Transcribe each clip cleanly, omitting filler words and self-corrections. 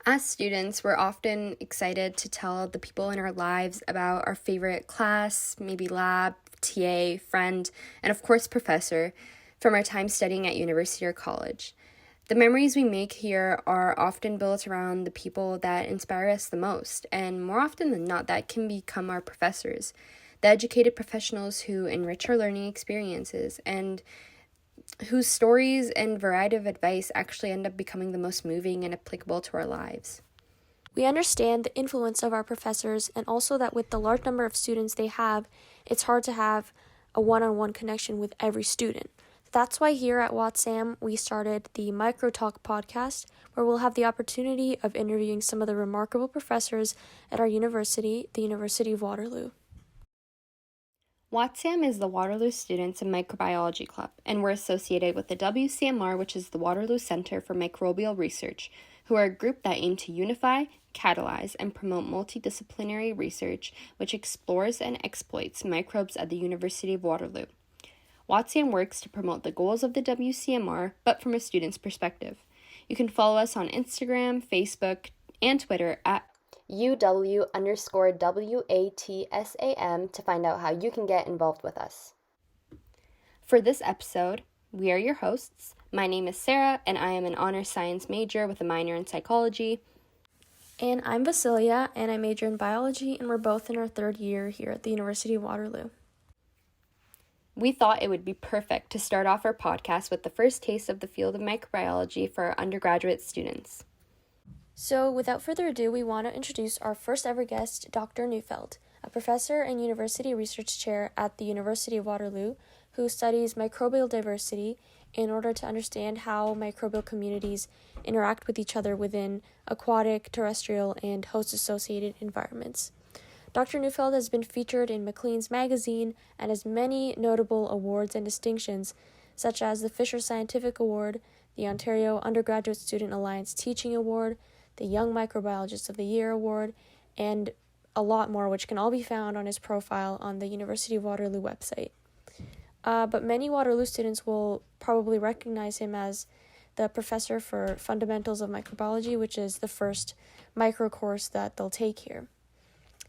As students, we're often excited to tell the people in our lives about our favorite class, maybe lab, TA, friend, and of course, professor from our time studying at university or college. The memories we make here are often built around the people that inspire us the most, and more often than not, that can become our professors, the educated professionals who enrich our learning experiences and whose stories and variety of advice actually end up becoming the most moving and applicable to our lives. We understand the influence of our professors and also that with the large number of students they have, it's hard to have a one-on-one connection with every student. That's why here at WatSAM, we started the MicroTalk podcast, where we'll have the opportunity of interviewing some of the remarkable professors at our university, the University of Waterloo. WatSAM is the Waterloo Students and Microbiology Club, and we're associated with the WCMR, which is the Waterloo Center for Microbial Research, who are a group that aim to unify, catalyze, and promote multidisciplinary research which explores and exploits microbes at the University of Waterloo. WatSAM works to promote the goals of the WCMR, but from a student's perspective. You can follow us on Instagram, Facebook, and Twitter at UW_WATSAM to find out how you can get involved with us. For this episode, we are your hosts. My name is Sarah, and I am an honors science major with a minor in psychology. And I'm Vasilia, and I major in biology, and we're both in our third year here at the University of Waterloo. We thought it would be perfect to start off our podcast with the first taste of the field of microbiology for our undergraduate students. So, without further ado, we want to introduce our first ever guest, Dr. Neufeld, a professor and university research chair at the University of Waterloo, who studies microbial diversity in order to understand how microbial communities interact with each other within aquatic, terrestrial, and host-associated environments. Dr. Neufeld has been featured in Maclean's magazine and has many notable awards and distinctions, such as the Fisher Scientific Award, the Ontario Undergraduate Student Alliance Teaching Award, the Young Microbiologist of the Year Award, and a lot more, which can all be found on his profile on the University of Waterloo website. But many Waterloo students will probably recognize him as the professor for Fundamentals of Microbiology, which is the first micro course that they'll take here.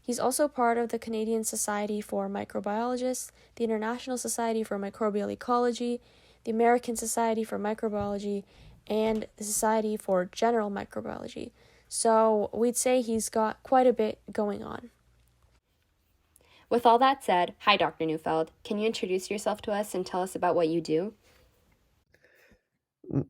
He's also part of the Canadian Society for Microbiologists, the International Society for Microbial Ecology, the American Society for Microbiology, and the Society for General Microbiology. So we'd say he's got quite a bit going on. With all that said, hi Dr. Neufeld. Can you introduce yourself to us and tell us about what you do?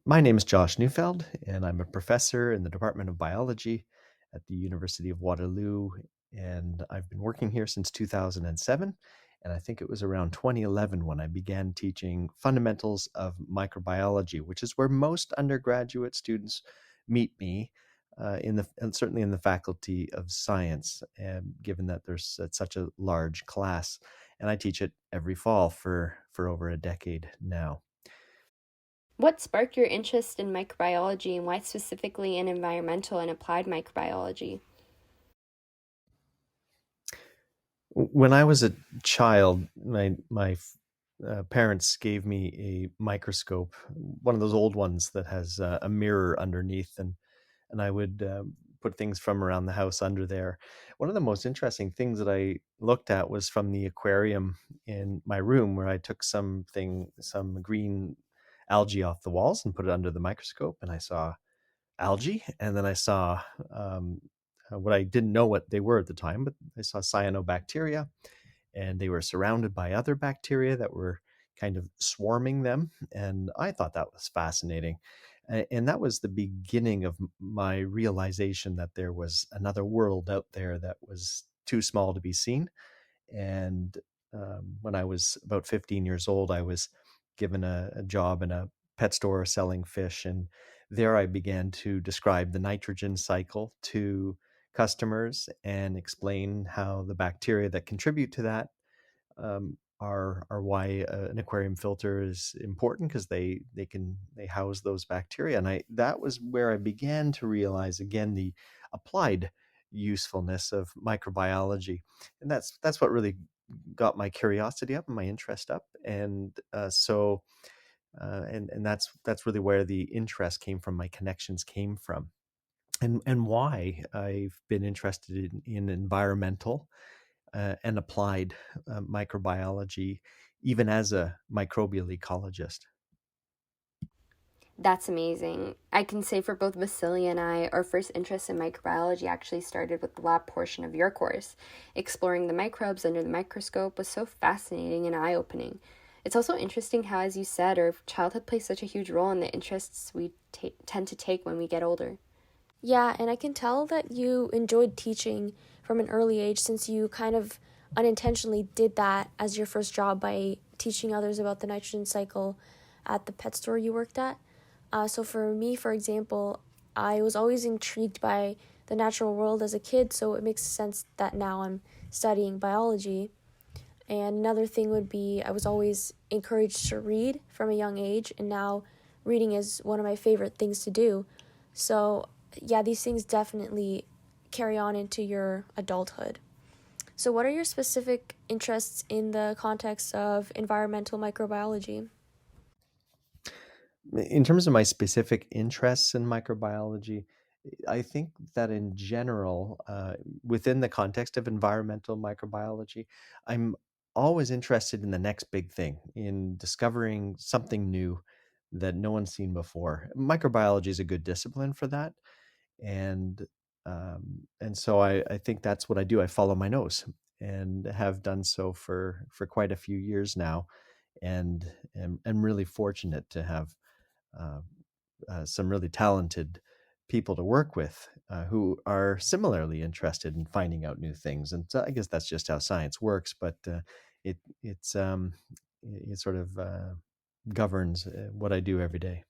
My name is Josh Neufeld, and I'm a professor in the Department of Biology at the University of Waterloo, and I've been working here since 2007, and I think it was around 2011 when I began teaching fundamentals of microbiology, which is where most undergraduate students meet me, and certainly in the Faculty of Science, given that there's such a large class, and I teach it every fall for over a decade now. What sparked your interest in microbiology and why specifically in environmental and applied microbiology? When I was a child, my parents gave me a microscope, one of those old ones that has a mirror underneath, and I would put things from around the house under there. One of the most interesting things that I looked at was from the aquarium in my room, where I took some green algae off the walls and put it under the microscope, and I saw algae, and then I saw what I didn't know what they were at the time, but I saw cyanobacteria, and they were surrounded by other bacteria that were kind of swarming them, and I thought that was fascinating. And that was the beginning of my realization that there was another world out there that was too small to be seen. And when I was about 15 years old, I was given a job in a pet store selling fish. And there I began to describe the nitrogen cycle to customers and explain how the bacteria that contribute to that are why an aquarium filter is important, because they house those bacteria. And that was where I began to realize again the applied usefulness of microbiology, and that's what really got my curiosity up and my interest up. And and that's really where the interest came from, my connections came from. and why I've been interested in environmental and applied microbiology, even as a microbial ecologist. That's amazing. I can say for both Vasily and I, our first interest in microbiology actually started with the lab portion of your course. Exploring the microbes under the microscope was so fascinating and eye opening. It's also interesting how, as you said, our childhood plays such a huge role in the interests we tend to take when we get older. Yeah, and I can tell that you enjoyed teaching from an early age since you kind of unintentionally did that as your first job by teaching others about the nitrogen cycle at the pet store you worked at. So for me, for example, I was always intrigued by the natural world as a kid, so it makes sense that now I'm studying biology. And another thing would be I was always encouraged to read from a young age, and now reading is one of my favorite things to do. So, yeah, these things definitely carry on into your adulthood. So, what are your specific interests in the context of environmental microbiology? In terms of my specific interests in microbiology, I think that in general, within the context of environmental microbiology, I'm always interested in the next big thing, in discovering something new that no one's seen before. Microbiology is a good discipline for that, and and so I think that's what I do. I follow my nose, and have done so for quite a few years now, and am really fortunate to have uh, some really talented people to work with who are similarly interested in finding out new things. And so I guess that's just how science works, but it it's it sort of governs what I do every day.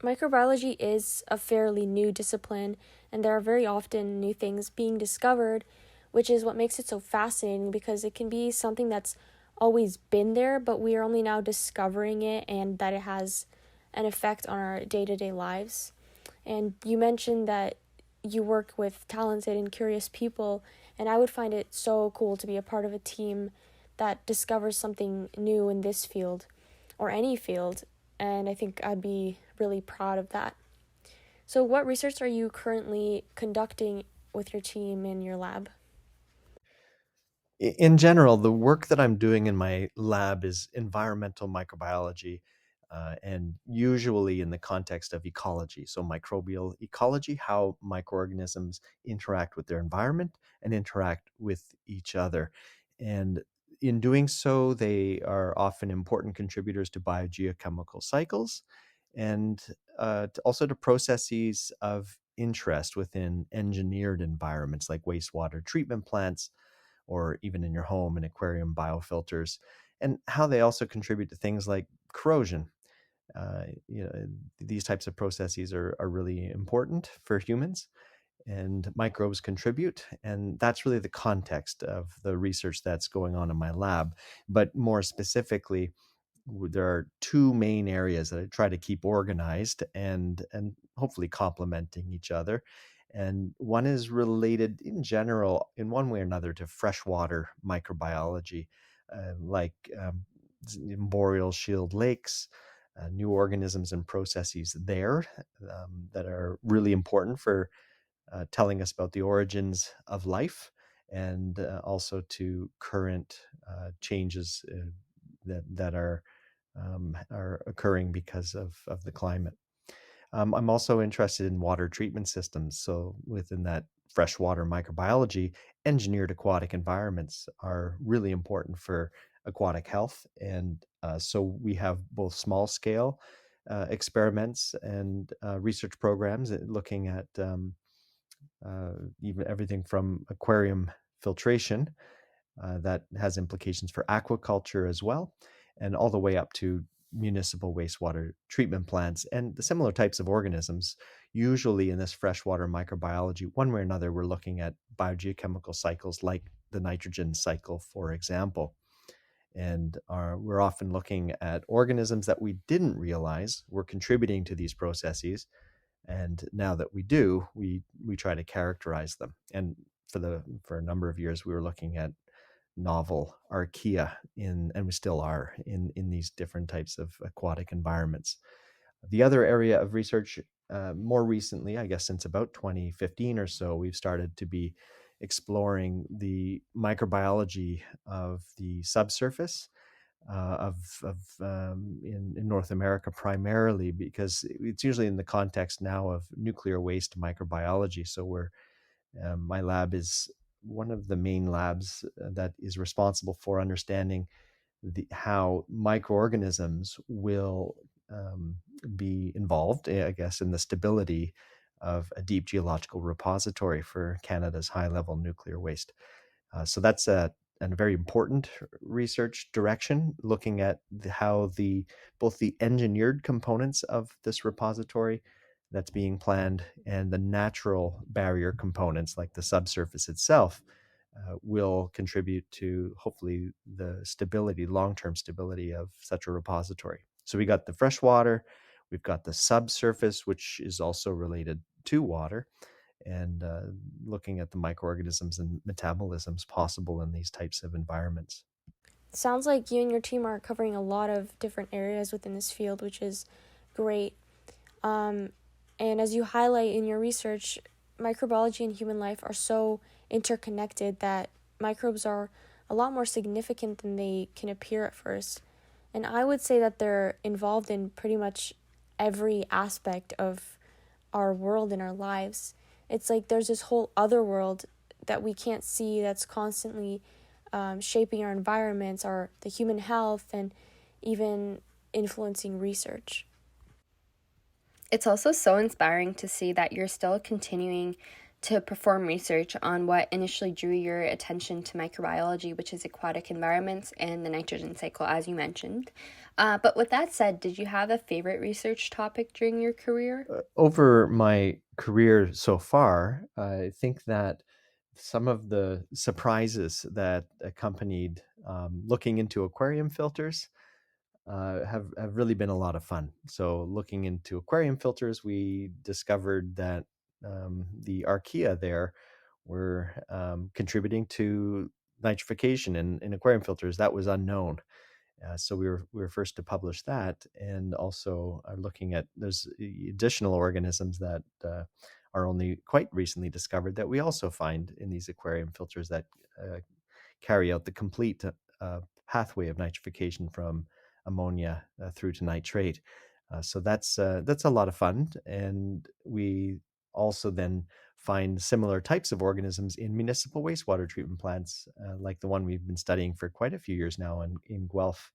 Microbiology is a fairly new discipline, and there are very often new things being discovered, which is what makes it so fascinating because it can be something that's always been there, but we are only now discovering it and that it has an effect on our day to day lives. And you mentioned that you work with talented and curious people, and I would find it so cool to be a part of a team that discovers something new in this field or any field, and I think I'd be really proud of that. So, what research are you currently conducting with your team in your lab? In general, the work that I'm doing in my lab is environmental microbiology, and usually in the context of ecology. So, microbial ecology, how microorganisms interact with their environment and interact with each other. And in doing so, they are often important contributors to biogeochemical cycles and also to processes of interest within engineered environments like wastewater treatment plants or even in your home and aquarium biofilters, and how they also contribute to things like corrosion. These types of processes are really important for humans, and microbes contribute. And that's really the context of the research that's going on in my lab. But more specifically, there are two main areas that I try to keep organized and hopefully complementing each other. And one is related in general, in one way or another, to freshwater microbiology, like boreal shield lakes, new organisms and processes there that are really important for telling us about the origins of life and also to current changes that are occurring because of the climate. I'm also interested in water treatment systems. So within that freshwater microbiology, engineered aquatic environments are really important for aquatic health. And so we have both small scale experiments and research programs looking at even everything from aquarium filtration that has implications for aquaculture as well, and all the way up to municipal wastewater treatment plants and the similar types of organisms. Usually in this freshwater microbiology, one way or another, we're looking at biogeochemical cycles like the nitrogen cycle, for example. And we're often looking at organisms that we didn't realize were contributing to these processes, and now that we do, we try to characterize them. And for a number of years, we were looking at novel archaea and we still are in these different types of aquatic environments. The other area of research, more recently, I guess since about 2015 or so, we've started to be exploring the microbiology of the subsurface in North America, primarily because it's usually in the context now of nuclear waste microbiology. So my lab is one of the main labs that is responsible for understanding how microorganisms will um, be involved, I guess, in the stability of a deep geological repository for Canada's high level nuclear waste. So that's a very important research direction, looking at how both the engineered components of this repository that's being planned and the natural barrier components like the subsurface itself will contribute to hopefully the stability, long-term stability of such a repository. So we got the freshwater, we've got the subsurface, which is also related to water, and looking at the microorganisms and metabolisms possible in these types of environments. Sounds like you and your team are covering a lot of different areas within this field, which is great. Um, and as you highlight in your research, microbiology and human life are so interconnected that microbes are a lot more significant than they can appear at first. And I would say that they're involved in pretty much every aspect of our world and our lives. It's like there's this whole other world that we can't see that's constantly shaping our environments, the human health, and even influencing research. It's also so inspiring to see that you're still continuing to perform research on what initially drew your attention to microbiology, which is aquatic environments and the nitrogen cycle, as you mentioned. But with that said, did you have a favorite research topic during your career? Over my career so far, I think that some of the surprises that accompanied looking into aquarium filters have really been a lot of fun. So, looking into aquarium filters, we discovered that the archaea there were contributing to nitrification in aquarium filters. That was unknown. So we were first to publish that, and also are looking at there's additional organisms that are only quite recently discovered that we also find in these aquarium filters that uh, carry out the complete pathway of nitrification from ammonia through to nitrate. So that's a lot of fun, and we also then find similar types of organisms in municipal wastewater treatment plants, like the one we've been studying for quite a few years now in Guelph,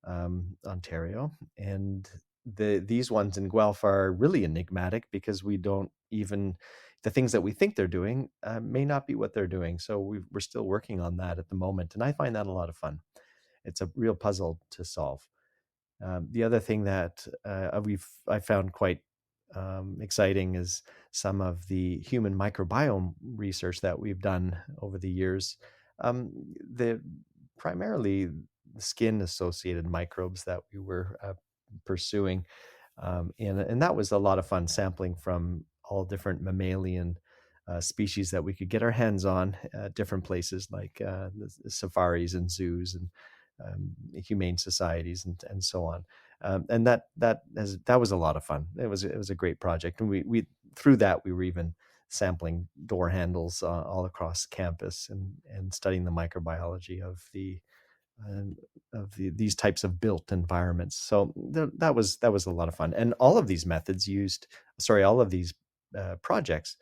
Ontario. And these ones in Guelph are really enigmatic because we don't even the things that we think they're doing may not be what they're doing. So we're still working on that at the moment, and I find that a lot of fun. It's a real puzzle to solve. The other thing that I found quite exciting is some of the human microbiome research that we've done over the years. The primarily skin associated microbes that we were pursuing, and that was a lot of fun sampling from all different mammalian species that we could get our hands on at different places like the safaris and zoos and humane societies and so on. And that was a lot of fun. It was a great project, and we through that we were even sampling door handles all across campus and studying the microbiology of these types of built environments. So that was a lot of fun, and all of these projects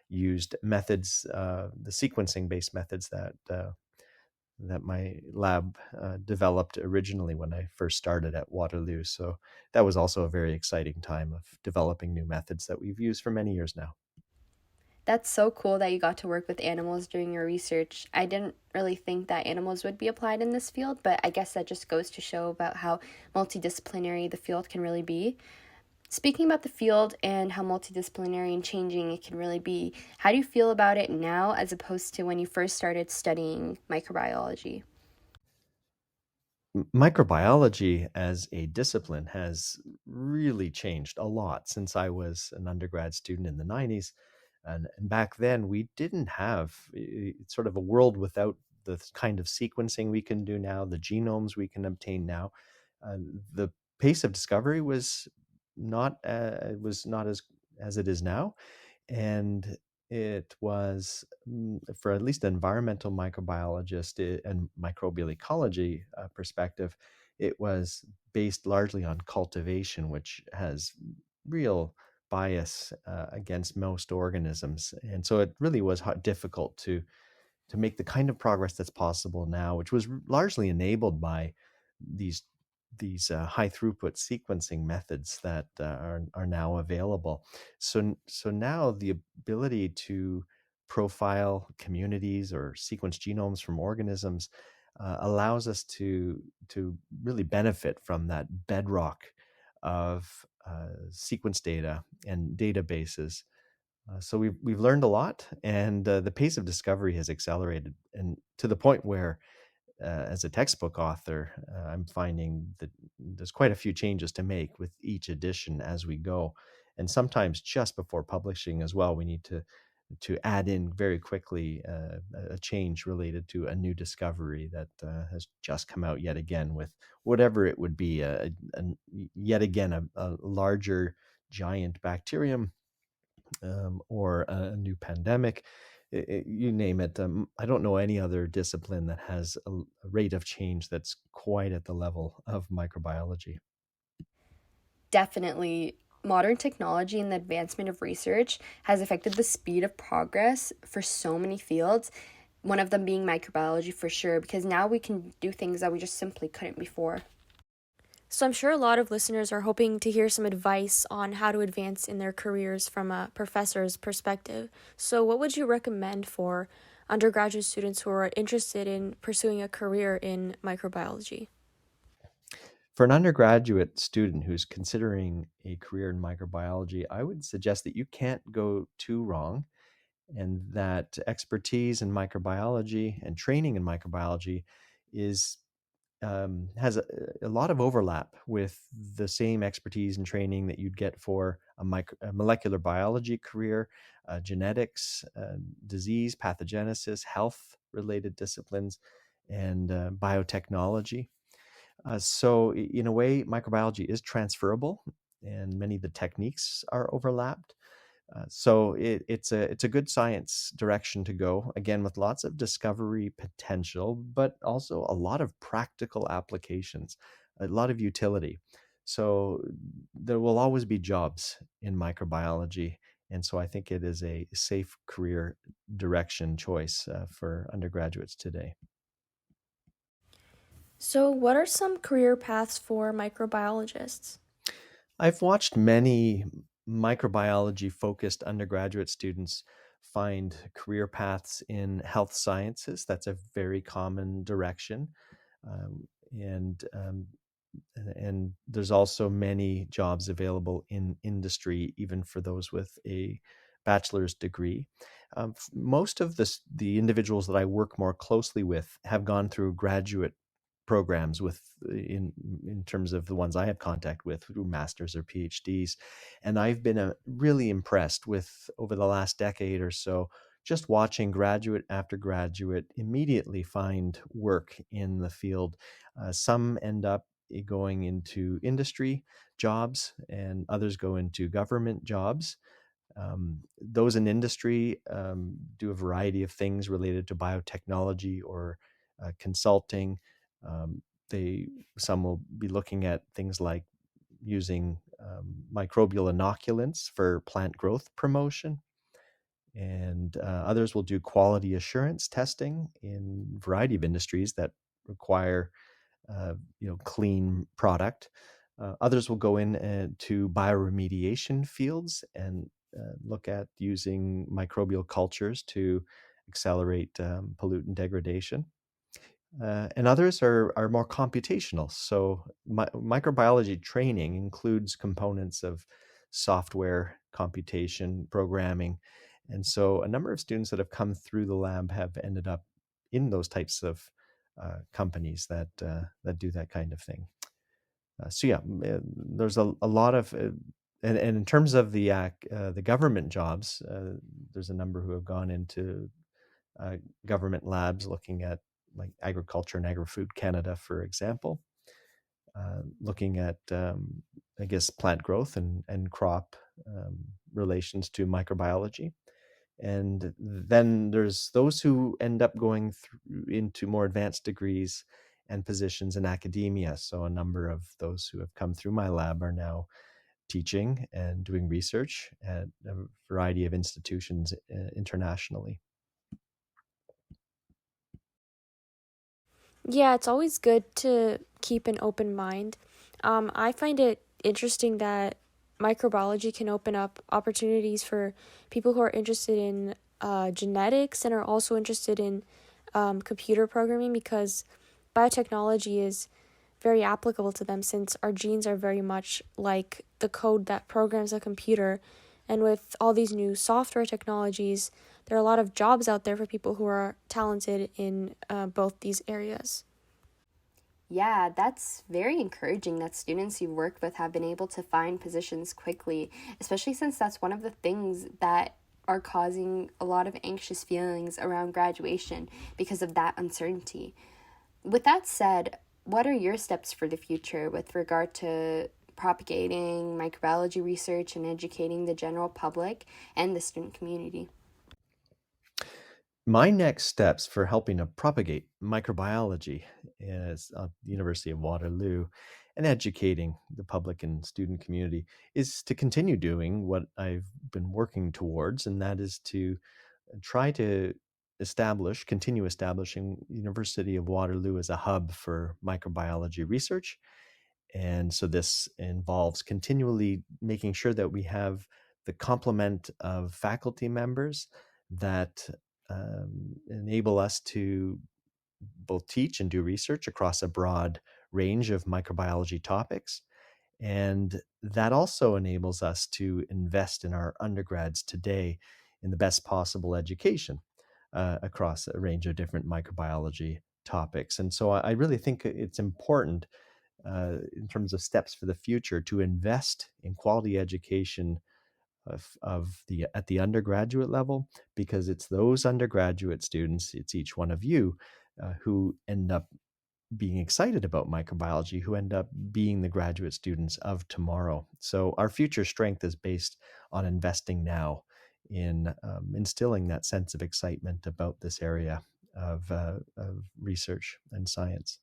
used methods, the sequencing based methods that my lab developed originally when I first started at Waterloo. So that was also a very exciting time of developing new methods that we've used for many years now. That's so cool that you got to work with animals during your research. I didn't really think that animals would be applied in this field, but I guess that just goes to show about how multidisciplinary the field can really be. Speaking about the field and how multidisciplinary and changing it can really be, how do you feel about it now as opposed to when you first started studying microbiology? Microbiology as a discipline has really changed a lot since I was an undergrad student in the 90s. And back then, we didn't have sort of a world without the kind of sequencing we can do now, the genomes we can obtain now. Uh, the pace of discovery was not it was not as it is now, and it was for at least an environmental microbiologist and microbial ecology perspective, it was based largely on cultivation, which has real bias against most organisms, and so it really was difficult to make the kind of progress that's possible now, which was largely enabled by these high throughput sequencing methods that are now available. So now the ability to profile communities or sequence genomes from organisms allows us to really benefit from that bedrock of sequence data and databases. So we've learned a lot, and the pace of discovery has accelerated, and to the point where, as a textbook author, I'm finding that there's quite a few changes to make with each edition as we go, and sometimes just before publishing as well, we need to add in very quickly a change related to a new discovery that has just come out yet again with whatever it would be, yet again a larger giant bacterium or a new pandemic, you name it. I don't know any other discipline that has a rate of change that's quite at the level of microbiology. Definitely, modern technology and the advancement of research has affected the speed of progress for so many fields, one of them being microbiology for sure, because now we can do things that we just simply couldn't before. So I'm sure a lot of listeners are hoping to hear some advice on how to advance in their careers from a professor's perspective. So what would you recommend for undergraduate students who are interested in pursuing a career in microbiology? For an undergraduate student who's considering a career in microbiology, I would suggest that you can't go too wrong, and that expertise in microbiology and training in microbiology is has a lot of overlap with the same expertise and training that you'd get for a molecular biology career, genetics, disease, pathogenesis, health related disciplines, and biotechnology. So, in a way, microbiology is transferable, and many of the techniques are overlapped. It's a good science direction to go, again, with lots of discovery potential, but also a lot of practical applications, a lot of utility. So there will always be jobs in microbiology. And so I think it is a safe career direction choice for undergraduates today. So what are some career paths for microbiologists? I've watched many microbiology focused undergraduate students find career paths in health sciences. That's a very common direction. Um, and um, and there's also many jobs available in industry, even for those with a bachelor's degree. Most of the individuals that I work more closely with have gone through graduate programs with in terms of the ones I have contact with through masters or PhDs, and I've been really impressed with over the last decade or so, just watching graduate after graduate immediately find work in the field. Some end up going into industry jobs, and others go into government jobs. Those in industry do a variety of things related to biotechnology or consulting. Um, they Some will be looking at things like using microbial inoculants for plant growth promotion, and others will do quality assurance testing in a variety of industries that require clean product. Others will go in to bioremediation fields and look at using microbial cultures to accelerate pollutant degradation. And others are more computational. So microbiology training includes components of software computation, programming. And so a number of students that have come through the lab have ended up in those types of companies that do that kind of thing. There's a lot of, and in terms of the government jobs, there's a number who have gone into government labs looking at like Agriculture and Agri-Food Canada, for example. looking at, I guess, plant growth and crop relations to microbiology. And then there's those who end up going through into more advanced degrees and positions in academia. So a number of those who have come through my lab are now teaching and doing research at a variety of institutions internationally. Yeah, it's always good to keep an open mind. I find it interesting that microbiology can open up opportunities for people who are interested in genetics and are also interested in computer programming, because biotechnology is very applicable to them since our genes are very much like the code that programs a computer. And with all these new software technologies, there are a lot of jobs out there for people who are talented in both these areas. Yeah, that's very encouraging that students you've worked with have been able to find positions quickly, especially since that's one of the things that are causing a lot of anxious feelings around graduation because of that uncertainty. With that said, what are your steps for the future with regard to propagating microbiology research and educating the general public and the student community? My next steps for helping to propagate microbiology is at the University of Waterloo and educating the public and student community is to continue doing what I've been working towards, and that is to try to continue establishing University of Waterloo as a hub for microbiology research. And so this involves continually making sure that we have the complement of faculty members that enable us to both teach and do research across a broad range of microbiology topics. And that also enables us to invest in our undergrads today in the best possible education across a range of different microbiology topics. And so I really think it's important in terms of steps for the future to invest in quality education of the at the undergraduate level, because it's those undergraduate students, it's each one of you who end up being excited about microbiology, who end up being the graduate students of tomorrow. So our future strength is based on investing now in instilling that sense of excitement about this area of research and science.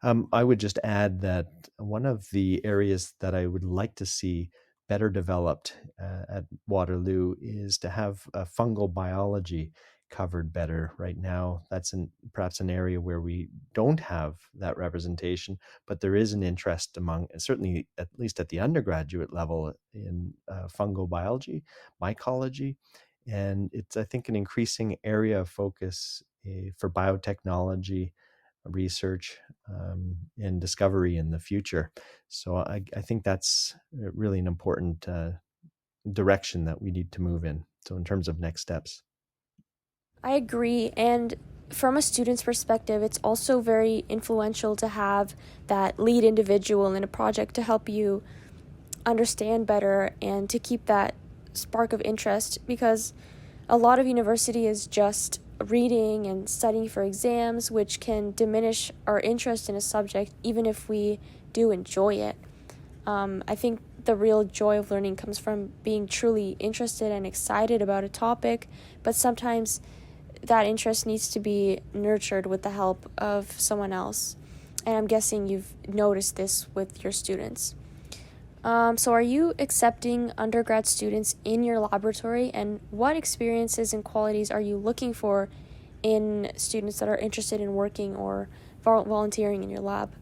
I would just add that one of the areas that I would like to see better developed at Waterloo is to have fungal biology covered better. Right now, that's perhaps an area where we don't have that representation, but there is an interest among, certainly at least at the undergraduate level, in fungal biology, mycology, and it's, I think, an increasing area of focus for biotechnology research and discovery in the future. So I think that's really an important direction that we need to move in. So in terms of next steps. I agree. And from a student's perspective, it's also very influential to have that lead individual in a project to help you understand better and to keep that spark of interest, because a lot of university is just reading and studying for exams, which can diminish our interest in a subject even if we do enjoy it. I think the real joy of learning comes from being truly interested and excited about a topic, but sometimes that interest needs to be nurtured with the help of someone else. And I'm guessing you've noticed this with your students. So are you accepting undergrad students in your laboratory, and what experiences and qualities are you looking for in students that are interested in working or volunteering in your lab?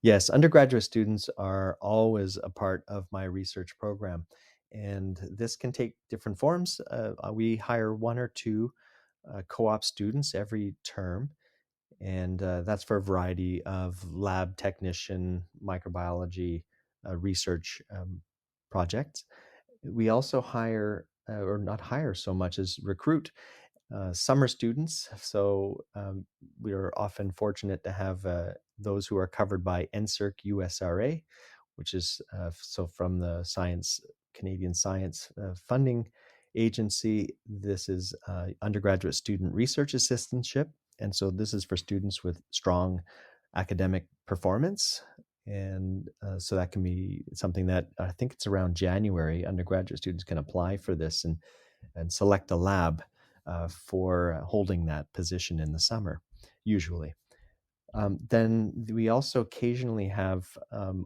Yes, undergraduate students are always a part of my research program, and this can take different forms. We hire one or two co-op students every term, and that's for a variety of lab technician, microbiology research projects. We also hire, or not hire so much as recruit summer students. So we are often fortunate to have those who are covered by NSERC USRA, which is so from the Canadian Science Funding Agency. This is undergraduate student research assistantship. And so this is for students with strong academic performance. And so that can be something that I think it's around January. Undergraduate students can apply for this and select a lab for holding that position in the summer, usually. Then we also occasionally have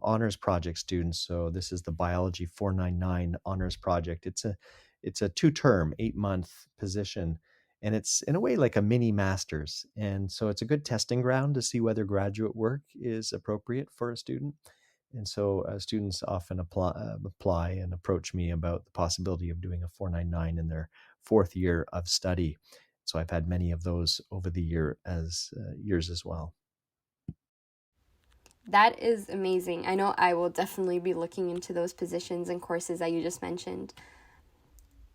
honors project students. So this is the Biology 499 honors project. It's a 2-term, 8-month position, and it's in a way like a mini master's. And so it's a good testing ground to see whether graduate work is appropriate for a student. And so students often apply and approach me about the possibility of doing a 499 in their 4th year of study. So I've had many of those over the years as well. That is amazing. I know I will definitely be looking into those positions and courses that you just mentioned.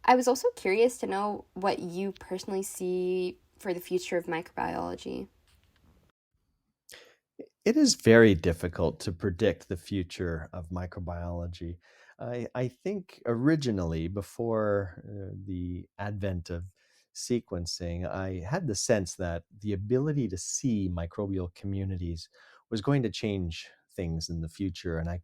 I was also curious to know what you personally see for the future of microbiology. It is very difficult to predict the future of microbiology. I think originally, before the advent of sequencing, I had the sense that the ability to see microbial communities was going to change things in the future, and I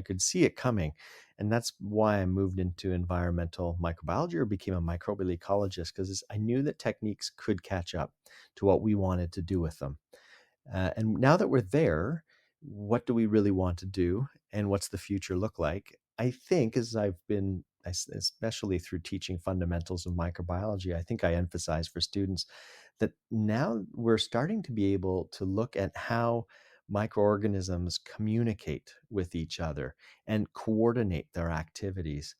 could see it coming. And that's why I moved into environmental microbiology or became a microbial ecologist, because I knew that techniques could catch up to what we wanted to do with them. And now that we're there, what do we really want to do? And what's the future look like? I think as I've been, especially through teaching fundamentals of microbiology, I think I emphasize for students that now we're starting to be able to look at how microorganisms communicate with each other and coordinate their activities.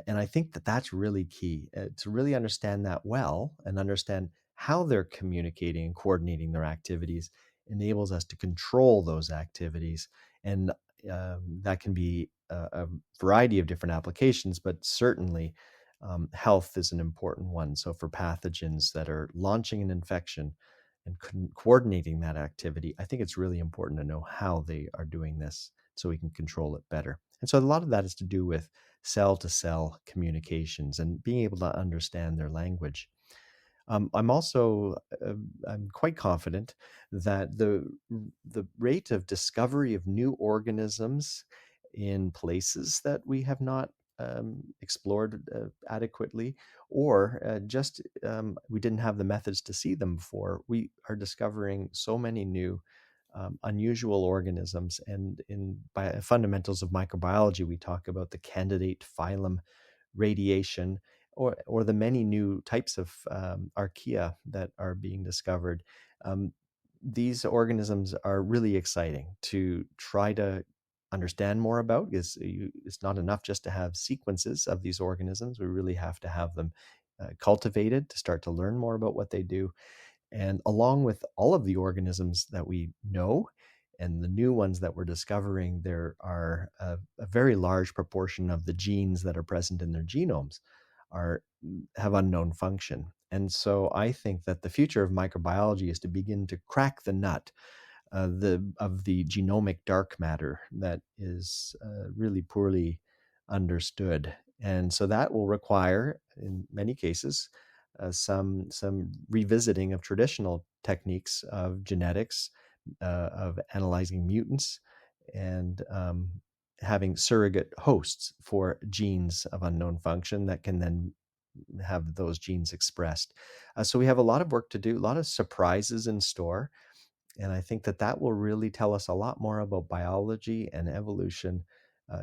And I think that that's really key to really understand that well and understand how they're communicating and coordinating their activities enables us to control those activities. And that can be a variety of different applications, but certainly health is an important one. So for pathogens that are launching an infection and coordinating that activity, I think it's really important to know how they are doing this so we can control it better. And so a lot of that is to do with cell to cell communications and being able to understand their language. I'm also I'm quite confident that the rate of discovery of new organisms in places that we have not explored adequately, or just we didn't have the methods to see them before. We are discovering so many new unusual organisms, and in fundamentals of microbiology, we talk about the candidate phylum radiation, or the many new types of archaea that are being discovered. Um, these organisms are really exciting to try to understand more about. It's not enough just to have sequences of these organisms. We really have to have them cultivated to start to learn more about what they do. And along with all of the organisms that we know and the new ones that we're discovering, there are a very large proportion of the genes that are present in their genomes have unknown function. And so I think that the future of microbiology is to begin to crack the nut of the genomic dark matter that is really poorly understood. And so that will require, in many cases, some revisiting of traditional techniques of genetics, of analyzing mutants, and having surrogate hosts for genes of unknown function that can then have those genes expressed. So we have a lot of work to do, a lot of surprises in store. And I think that that will really tell us a lot more about biology and evolution,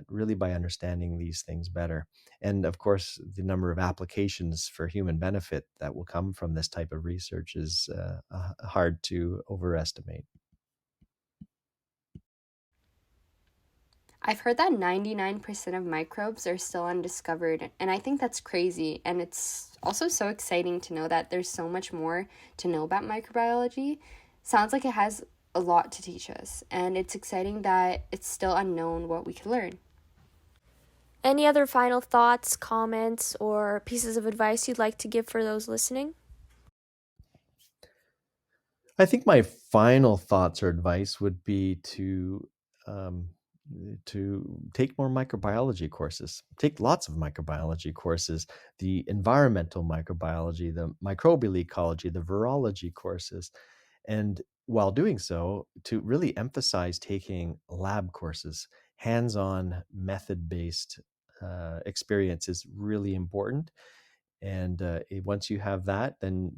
really by understanding these things better. And of course, the number of applications for human benefit that will come from this type of research is hard to overestimate. I've heard that 99% of microbes are still undiscovered, and I think that's crazy. And it's also so exciting to know that there's so much more to know about microbiology. Sounds like it has a lot to teach us, and it's exciting that it's still unknown what we can learn. Any other final thoughts, comments, or pieces of advice you'd like to give for those listening? I think my final thoughts or advice would be um, to take more microbiology courses. Take lots of microbiology courses, the environmental microbiology, the microbial ecology, the virology courses, and while doing so, to really emphasize taking lab courses. Hands-on, method-based experience is really important. And once you have that, then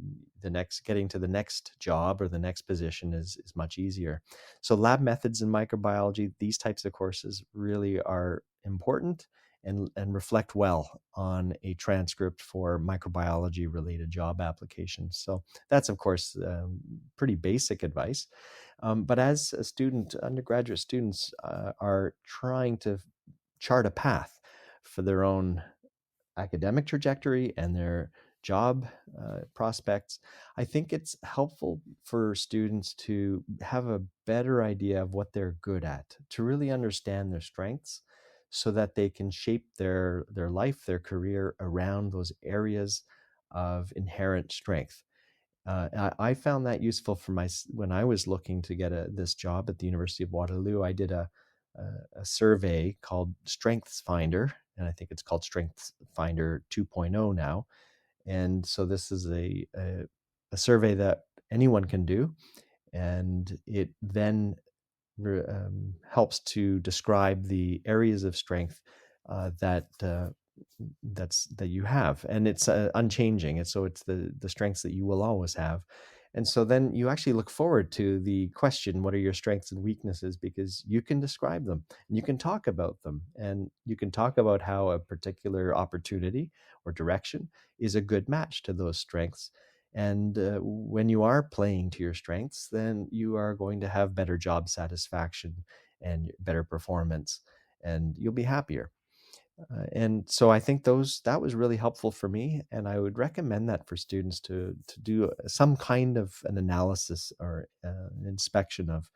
getting to the next job or the next position is much easier. So lab methods in microbiology, these types of courses really are important and reflect well on a transcript for microbiology related job applications. So that's, of course, pretty basic advice. But as a student, undergraduate students are trying to chart a path for their own academic trajectory and their job prospects, I think it's helpful for students to have a better idea of what they're good at, to really understand their strengths so that they can shape their life, their career around those areas of inherent strength. I found that useful for when I was looking to get this job at the University of Waterloo. I did a survey called Strengths Finder, and I think it's called Strengths Finder 2.0 now. And so this is a survey that anyone can do, and it then helps to describe the areas of strength that you have, and it's unchanging. And so it's the strengths that you will always have. And so then you actually look forward to the question, what are your strengths and weaknesses? Because you can describe them and you can talk about them, and you can talk about how a particular opportunity or direction is a good match to those strengths. And when you are playing to your strengths, then you are going to have better job satisfaction and better performance, and you'll be happier. And so I think that was really helpful for me, and I would recommend that for students to do some kind of an analysis or an inspection of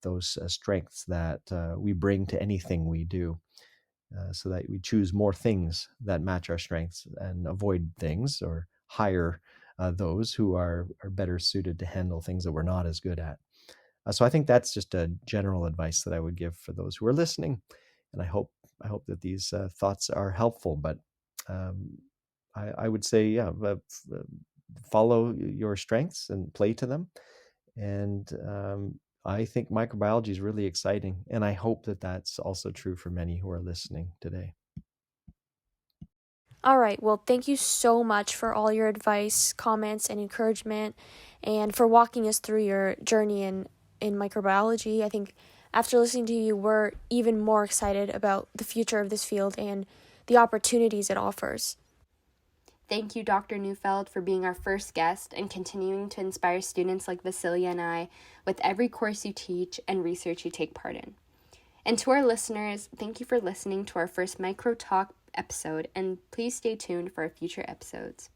those strengths that we bring to anything we do, so that we choose more things that match our strengths and avoid things or hire those who are better suited to handle things that we're not as good at. So I think that's just a general advice that I would give for those who are listening, and I hope that these thoughts are helpful. But um, I would say, yeah, follow your strengths and play to them. And I think microbiology is really exciting, and I hope that that's also true for many who are listening today. All right. Well, thank you so much for all your advice, comments, and encouragement, and for walking us through your journey in microbiology. I think after listening to you, we're even more excited about the future of this field and the opportunities it offers. Thank you, Dr. Neufeld, for being our first guest and continuing to inspire students like Vasilia and I with every course you teach and research you take part in. And to our listeners, thank you for listening to our first MicroTalk episode, and please stay tuned for our future episodes.